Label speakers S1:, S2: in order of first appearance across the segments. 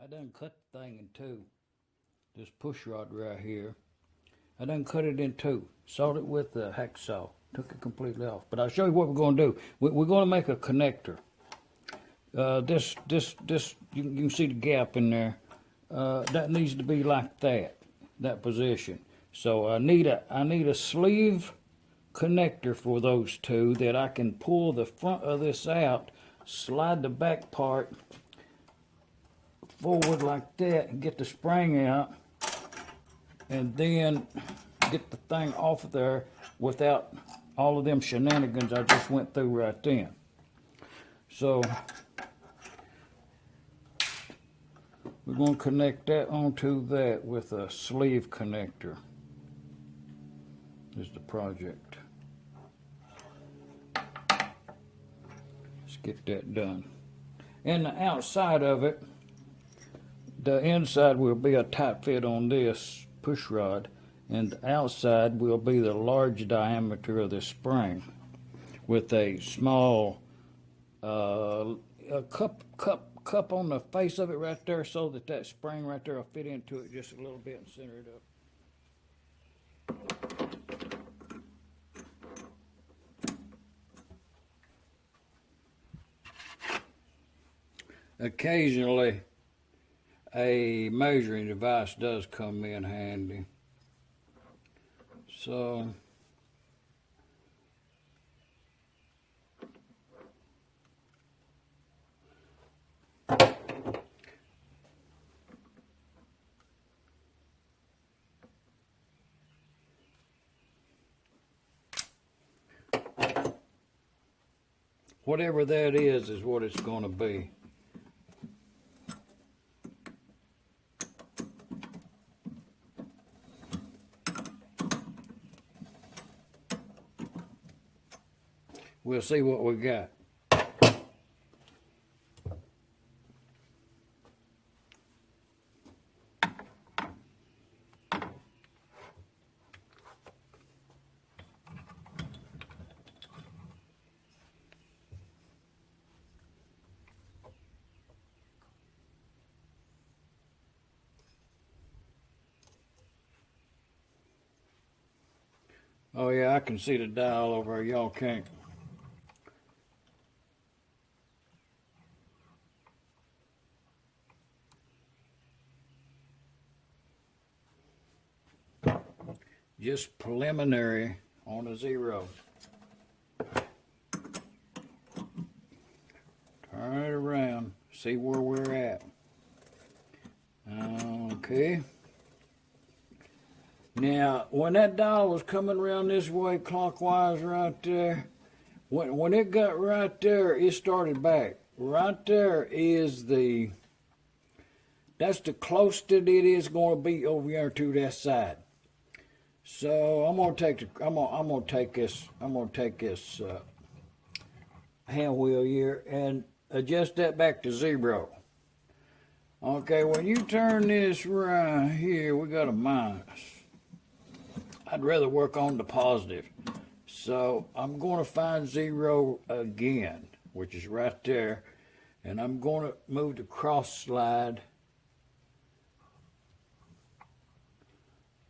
S1: I done cut the thing in two. This push rod right here. I done cut it in two. Sawed it with a hacksaw. Took it completely off. But I'll show you what we're going to do. We're going to make a connector. This, you can see the gap in there. That needs to be like that position. So I need a sleeve connector for those two that I can pull the front of this out, slide the back part forward like that and get the spring out, and then get the thing off of there without all of them shenanigans I just went through right then. So we're going to connect that onto that with a sleeve connector. Is the project. Let's get that done. And the outside of it, the inside will be a tight fit on this push rod, and the outside will be the large diameter of the spring with a small a cup on the face of it right there, so that spring right there will fit into it just a little bit and center it up. Occasionally, a measuring device does come in handy. So, whatever that is what it's going to be. We'll see what we got. Oh yeah, I can see the dial over there. Y'all can't. Just preliminary on a 0. Turn it around, see where we're at. Okay. Now, when that dial was coming around this way clockwise right there, when it got right there, it started back. Right there is that's the closest it is going to be over here to that side. So I'm gonna take this hand wheel here and adjust that back to 0. Okay, when you turn this right here, we got a minus. I'd rather work on the positive. So I'm going to find 0 again, which is right there, and I'm going to move the cross slide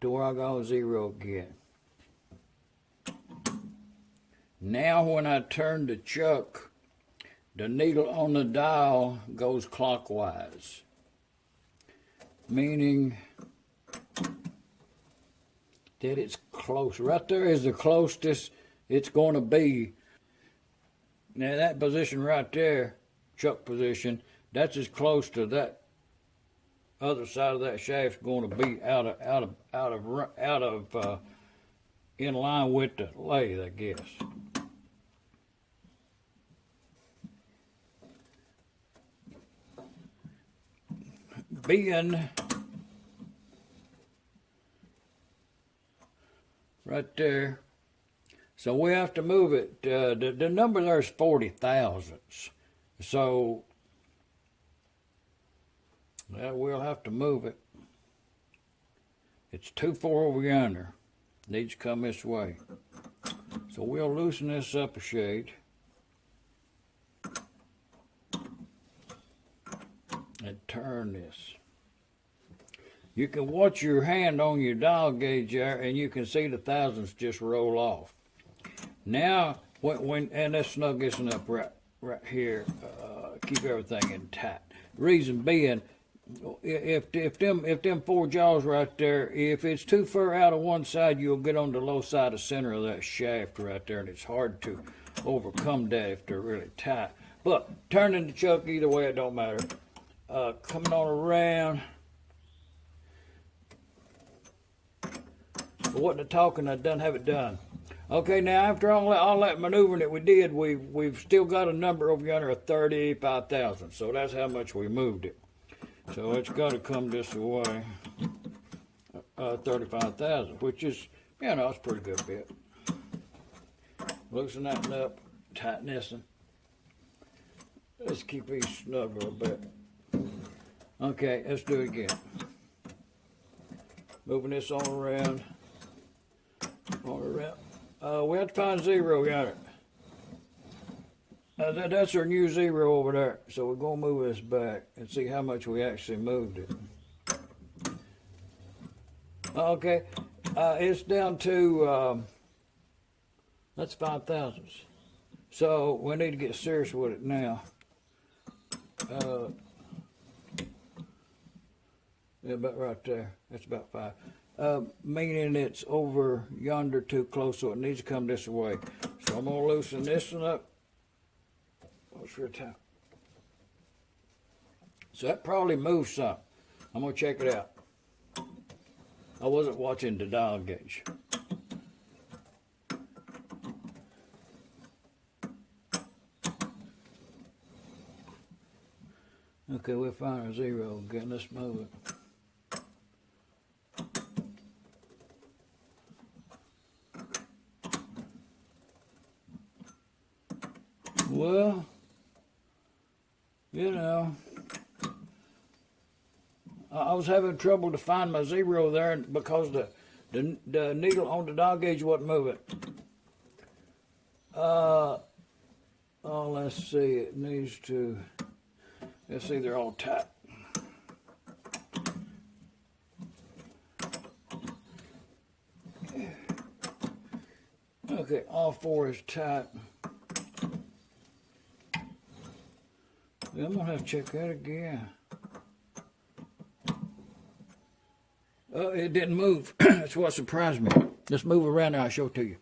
S1: to where I got 0 again. Now when I turn the chuck, the needle on the dial goes clockwise, meaning that it's close. Right there is the closest it's going to be. Now that position right there, chuck position, that's as close to that other side of that shaft's going to be out of in line with the lathe, I guess. Being right there, so we have to move it. The number there is 40 thousandths, so we'll have to move it. It's 2-4 over yonder. Needs to come this way. So we'll loosen this up a shade. and turn this. You can watch your hand on your dial gauge there, and you can see the thousandths just roll off. Now, and let's snug this one up right here. Keep everything in tight. Reason being, if them four jaws right there, if it's too far out of one side, you'll get on the low side of center of that shaft right there, and it's hard to overcome that if they're really tight. But turning the chuck either way, it don't matter. Coming on around. But what they're talking, I done have it done. Okay, now after all that maneuvering that we did, we've still got a number over yonder of 35,000. So that's how much we moved it. So it's got to come this way, 35,000, which is, you know, it's a pretty good bit. Loosen that up, tighten this one. Let's keep these snug a little bit. Okay, let's do it again. Moving this all around. All around. We have to find zero, got it. That's our new zero over there. So we're going to move this back and see how much we actually moved it. Okay, it's down to, that's 5 thousandths. So we need to get serious with it now. Yeah, about right there. That's about 5. Meaning it's over yonder too close, so it needs to come this way. So I'm going to loosen this one up. What's your time? So that probably moves some. I'm going to check it out. I wasn't watching the dial gauge. Okay, we'll find our zero again. Let's move it. Well, you know, I was having trouble to find my zero there because the needle on the dial gauge wasn't moving. Oh, let's see. It needs to. Let's see. They're all tight. Okay, all 4 is tight. I'm gonna have to check that again. It didn't move. That's what surprised me. Let's move around and I'll show it to you.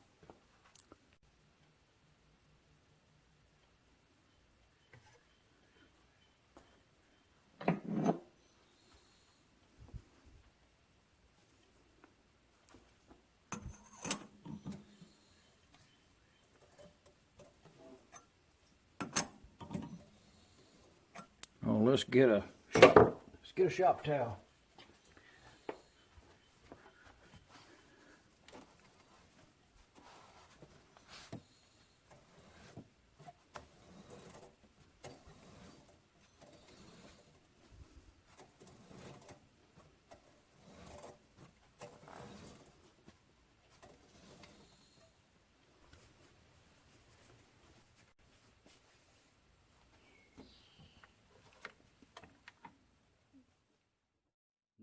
S1: Oh, let's get a shop towel.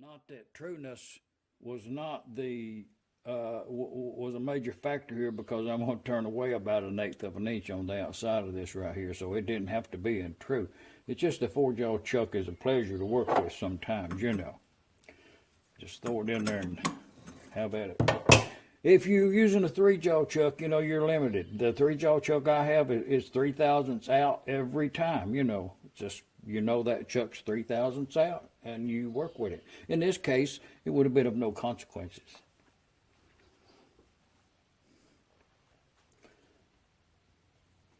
S1: Not that trueness was not the was a major factor here, because I'm going to turn away about 1/8 of an inch on the outside of this right here, so it didn't have to be in true. It's just the 4-jaw chuck is a pleasure to work with sometimes, you know. Just throw it in there and have at it. If you're using a 3-jaw chuck, you know, you're limited. The 3-jaw chuck I have is 3 thousandths out every time, you know. Just, you know, that chuck's 3 thousandths out, and you work with it. In this case, it would have been of no consequences.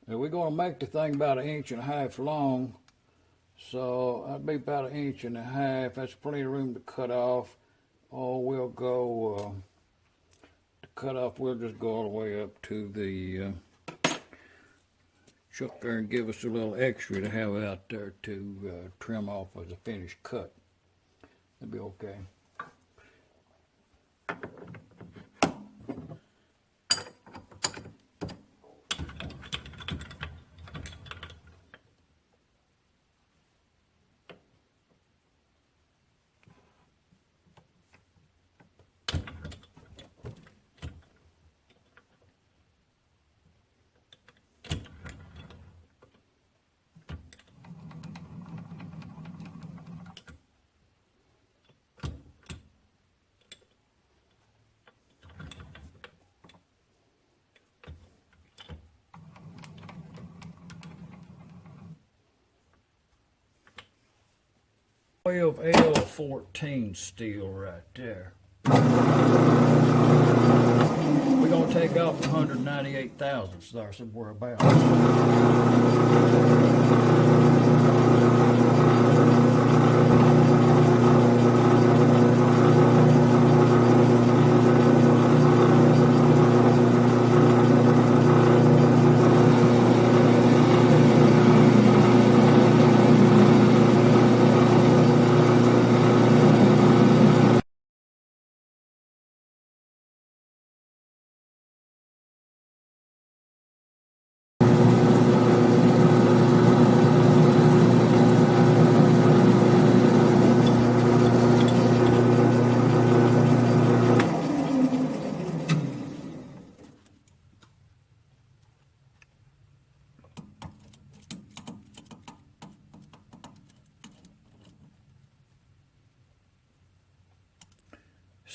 S1: Now we're going to make the thing about 1.5 inches long, so that'd be about 1.5 inches. That's plenty of room to cut off. Oh, we'll go to cut off. We'll just go all the way up to the chuck there and give us a little extra to have out there to trim off as a finished cut. That'd be okay. 12L14 steel right there. We're going to take off 198 thousandths there somewhere about.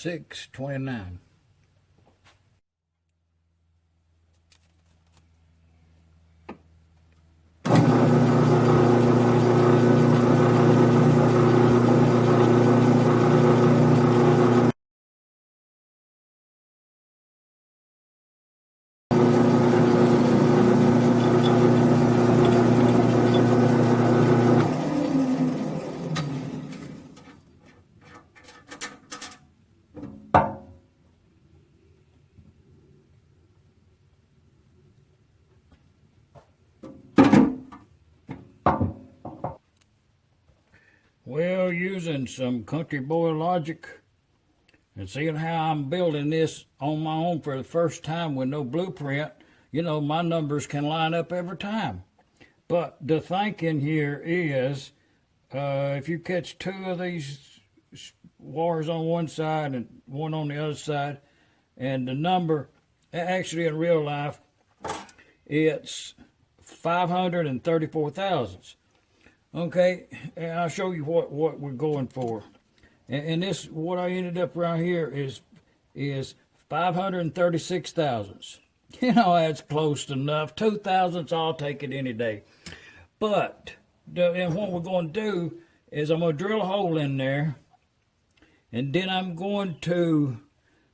S1: $6.29. Well, using some country boy logic and seeing how I'm building this on my own for the first time with no blueprint, you know, my numbers can line up every time. But the thinking here is, if you catch two of these wires on one side and one on the other side, and the number, actually in real life, it's 534 thousandths. Okay, and I'll show you what we're going for. And this, what I ended up around here is 536 thousandths. You know, that's close enough. 2 thousandths, I'll take it any day. But, and what we're going to do is I'm going to drill a hole in there, and then I'm going to,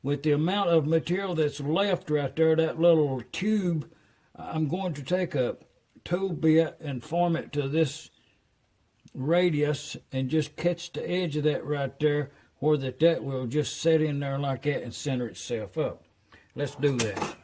S1: with the amount of material that's left right there, that little tube, I'm going to take a tool bit and form it to this radius and just catch the edge of that right there, where that will just set in there like that and center itself up. Let's do that.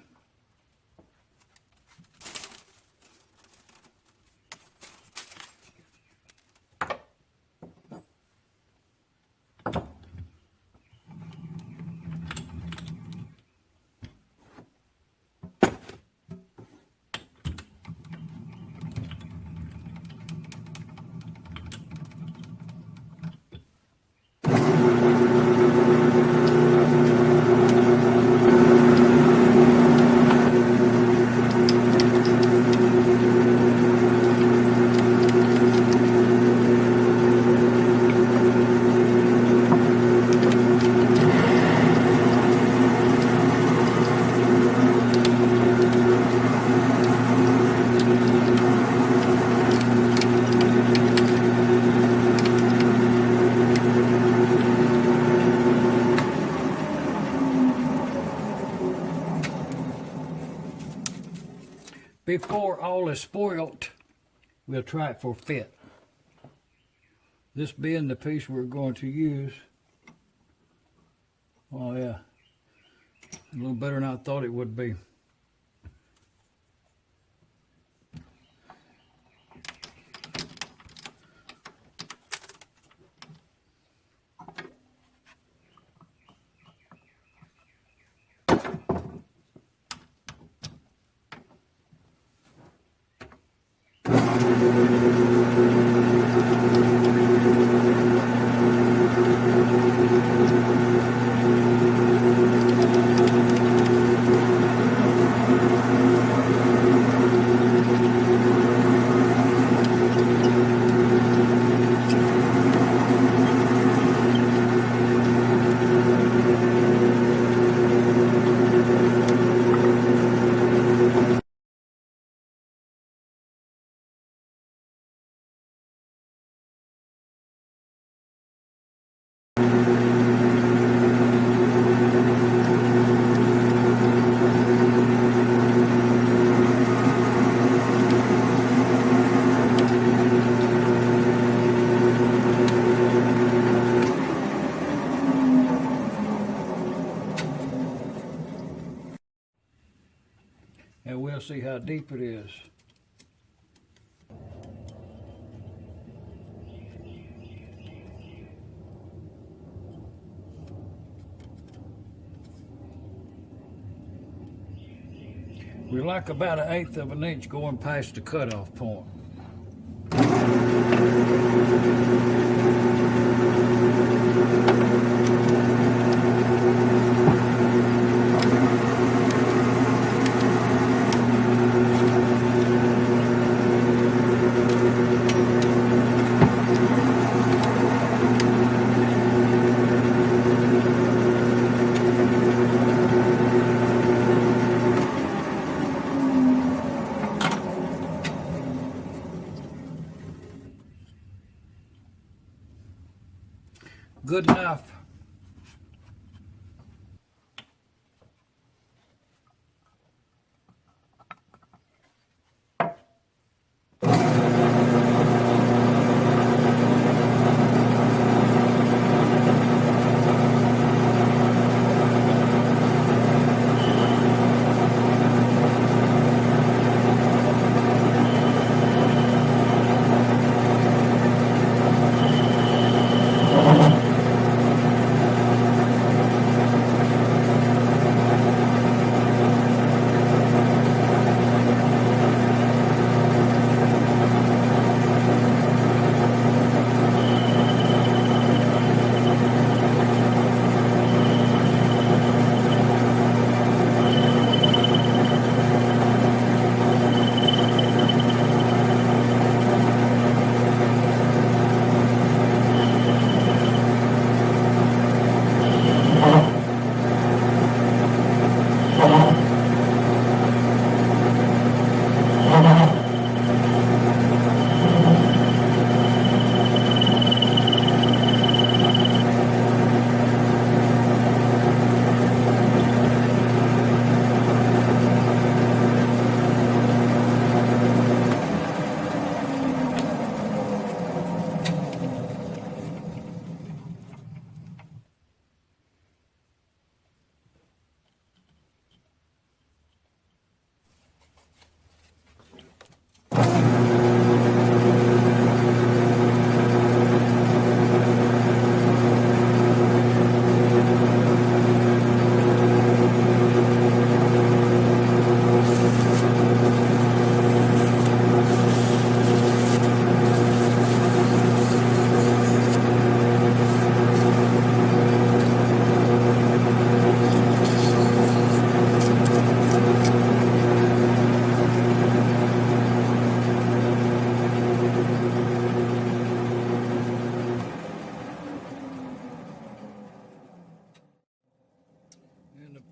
S1: Before all is spoiled, we'll try it for fit. This being the piece we're going to use. Oh yeah, a little better than I thought it would be. Let's see how deep it is. We're like about 1/8 of an inch going past the cutoff point. Good enough.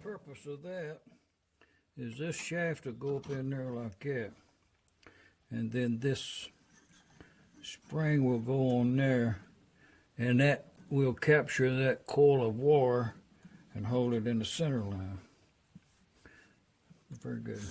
S1: Purpose of that is this shaft will go up in there like that, and then this spring will go on there, and that will capture that coil of wire and hold it in the center line. Very good.